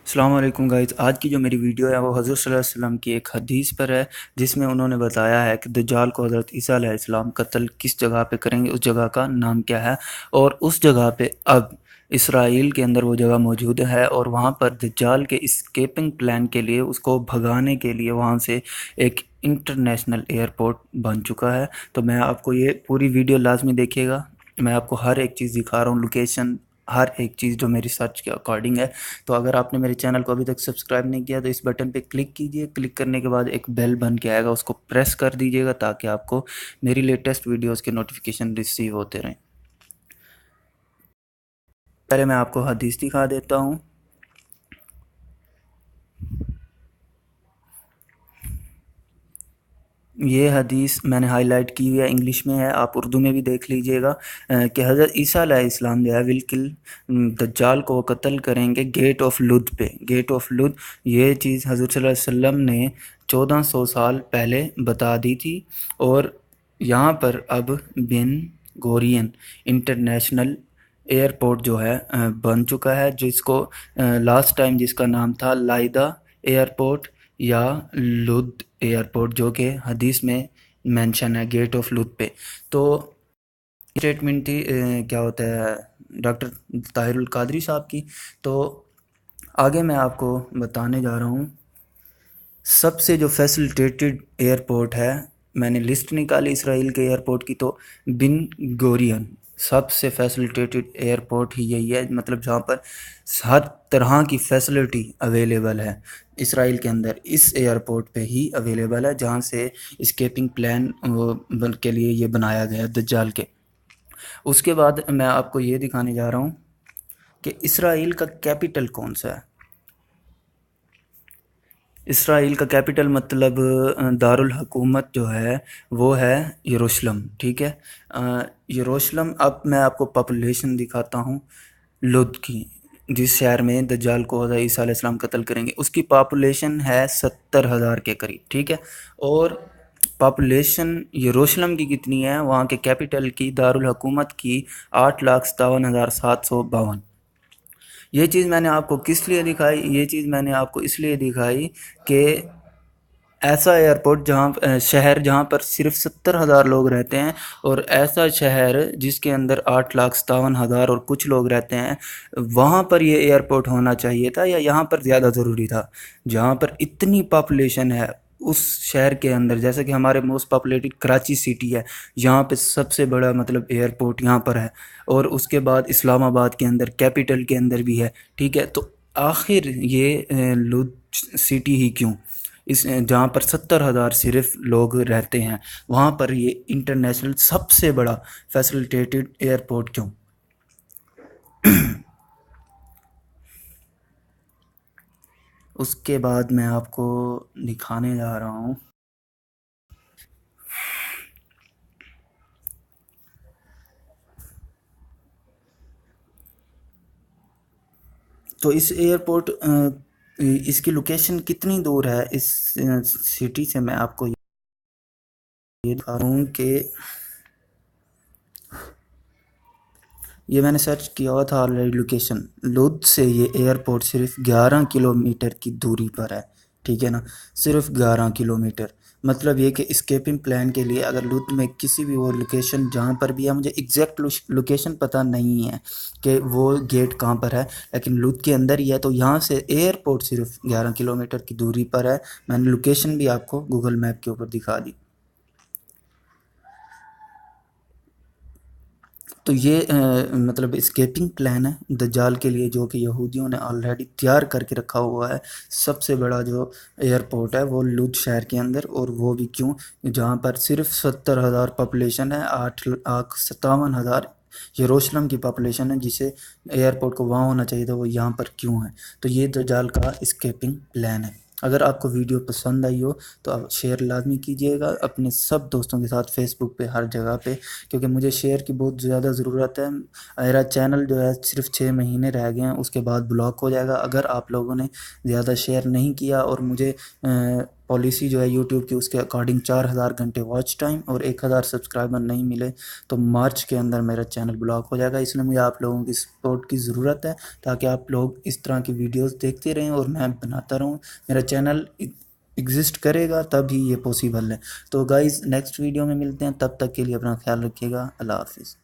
अस्सलाम वालेकुम गाइस। आज की जो मेरी वीडियो है वो हज़रत सल्लल्लाहु अलैहि वसल्लम की एक हदीस पर है, जिसमें उन्होंने बताया है कि दज्जाल को हज़रत ईसा अलैहिस्सलाम कत्ल किस जगह पे करेंगे, उस जगह का नाम क्या है। और उस जगह पे अब इसराइल के अंदर वो जगह मौजूद है, और वहाँ पर दज्जाल के इस्केपिंग प्लान के लिए, उसको भगाने के लिए वहाँ से एक इंटरनेशनल एयरपोर्ट बन चुका है। तो मैं आपको ये पूरी वीडियो लाजमी देखिएगा। मैं आपको हर एक चीज़ दिखा रहा हूँ, लोकेशन, हर एक चीज़ जो मेरी सर्च के अकॉर्डिंग है। तो अगर आपने मेरे चैनल को अभी तक सब्सक्राइब नहीं किया तो इस बटन पे क्लिक कीजिए। क्लिक करने के बाद एक बेल बन के आएगा, उसको प्रेस कर दीजिएगा ताकि आपको मेरी लेटेस्ट वीडियोस के नोटिफिकेशन रिसीव होते रहें। पहले मैं आपको हदीस दिखा देता हूँ। ये हदीस मैंने हाईलाइट की हुई है, इंग्लिश में है, आप उर्दू में भी देख लीजिएगा। कि हज़रत ईसा अलैहिस्सलाम जो है बिल्कुल दज्जाल को कत्ल करेंगे गेट ऑफ लुद पे। गेट ऑफ लुद, ये चीज़ हज़रत सल्लल्लाहु अलैहि वसल्लम ने 1400 साल पहले बता दी थी। और यहाँ पर अब बिन गोरियन इंटरनेशनल एयरपोर्ट जो है बन चुका है, जिसको लास्ट टाइम जिसका नाम था लाइदा एयरपोर्ट या लुद एयरपोर्ट, जो कि हदीस में मेंशन है गेट ऑफ लुद पे। तो स्टेटमेंट थी क्या होता है, डॉक्टर ताहिरुल कादरी साहब की। तो आगे मैं आपको बताने जा रहा हूँ सबसे जो फैसिलिटेटेड एयरपोर्ट है। मैंने लिस्ट निकाली इसराइल के एयरपोर्ट की, तो बिन गोरियन सबसे फैसिलिटेटेड एयरपोर्ट ही यही है, मतलब जहाँ पर हर तरह की फैसिलिटी अवेलेबल है इसराइल के अंदर, इस एयरपोर्ट पे ही अवेलेबल है, जहाँ से स्केपिंग प्लान के लिए ये बनाया गया है दज्जाल के। उसके बाद मैं आपको ये दिखाने जा रहा हूँ कि इसराइल का कैपिटल कौन सा है। इसराइल का कैपिटल मतलब दारुल हुकूमत जो है वो है यरूशलेम, ठीक है। यरूशलेम। अब मैं आपको पॉपुलेशन दिखाता हूँ लुद की, जिस शहर में दज्जाल को हज़रत ईसा अलैहिस्सलाम कत्ल करेंगे, उसकी पॉपुलेशन है 70,000 के करीब, ठीक है। और पॉपुलेशन यरूशलेम की कितनी है, वहाँ के कैपिटल की, दारुल हुकूमत की, 8,57,752। ये चीज़ मैंने आपको किस लिए दिखाई, ये चीज़ मैंने आपको इसलिए दिखाई कि ऐसा एयरपोर्ट जहाँ शहर जहाँ पर सिर्फ 70,000 लोग रहते हैं, और ऐसा शहर जिसके अंदर 8,57,000 और कुछ लोग रहते हैं, वहाँ पर ये एयरपोर्ट होना चाहिए था, या यहाँ पर ज़्यादा ज़रूरी था जहाँ पर इतनी पॉपुलेशन है उस शहर के अंदर। जैसे कि हमारे मोस्ट पॉपुलेटेड कराची सिटी है, यहाँ पे सबसे बड़ा मतलब एयरपोर्ट यहाँ पर है, और उसके बाद इस्लामाबाद के अंदर कैपिटल के अंदर भी है, ठीक है। तो आखिर ये लुध सिटी ही क्यों, इस जहाँ पर 70,000 सिर्फ लोग रहते हैं, वहाँ पर ये इंटरनेशनल सबसे बड़ा फैसिलिटेटेड एयरपोर्ट क्यों। उसके बाद मैं आपको दिखाने जा रहा हूँ। तो इस एयरपोर्ट इसकी लोकेशन कितनी दूर है इस सिटी से, मैं आपको ये दिखा रहा हूँ कि ये मैंने सर्च किया हुआ था ऑलरेडी। लोकेशन लुध से ये एयरपोर्ट सिर्फ 11 किलोमीटर की दूरी पर है, ठीक है ना, सिर्फ 11 किलोमीटर। मतलब ये कि स्केपिंग प्लान के लिए अगर लुध में किसी भी वो लोकेशन जहाँ पर भी है, मुझे एग्जैक्ट लोकेशन पता नहीं है कि वो गेट कहाँ पर है, लेकिन लुध के अंदर ही है। तो यहाँ से एयरपोर्ट सिर्फ 11 किलोमीटर की दूरी पर है। मैंने लोकेशन भी आपको गूगल मैप के ऊपर दिखा दी। तो ये मतलब स्केपिंग प्लान है दज्जाल के लिए, जो कि यहूदियों ने ऑलरेडी तैयार करके रखा हुआ है। सबसे बड़ा जो एयरपोर्ट है वो लुध शहर के अंदर, और वो भी क्यों, जहाँ पर सिर्फ 70,000 पॉपुलेशन है, 8,57,000 यरूशलेम की पॉपुलेशन है, जिसे एयरपोर्ट को वहाँ होना चाहिए था, वो यहाँ पर क्यों है। तो ये दज्जाल का स्केपिंग प्लान है। अगर आपको वीडियो पसंद आई हो तो आप शेयर लाजमी कीजिएगा अपने सब दोस्तों के साथ, फेसबुक पे, हर जगह पे, क्योंकि मुझे शेयर की बहुत ज़्यादा ज़रूरत है। मेरा चैनल जो है सिर्फ 6 महीने रह गए हैं, उसके बाद ब्लॉक हो जाएगा। अगर आप लोगों ने ज़्यादा शेयर नहीं किया और मुझे पॉलिसी जो है यूट्यूब की उसके अकॉर्डिंग 4000 घंटे वॉच टाइम और 1000 सब्सक्राइबर नहीं मिले तो मार्च के अंदर मेरा चैनल ब्लॉक हो जाएगा। इसलिए मुझे आप लोगों की सपोर्ट की ज़रूरत है ताकि आप लोग इस तरह की वीडियोस देखते रहें और मैं बनाता रहूं। मेरा चैनल एग्जिस्ट करेगा तभी ये पॉसिबल है। तो गाइज़ नेक्स्ट वीडियो में मिलते हैं, तब तक के लिए अपना ख्याल रखिएगा। अल्लाह हाफिज़।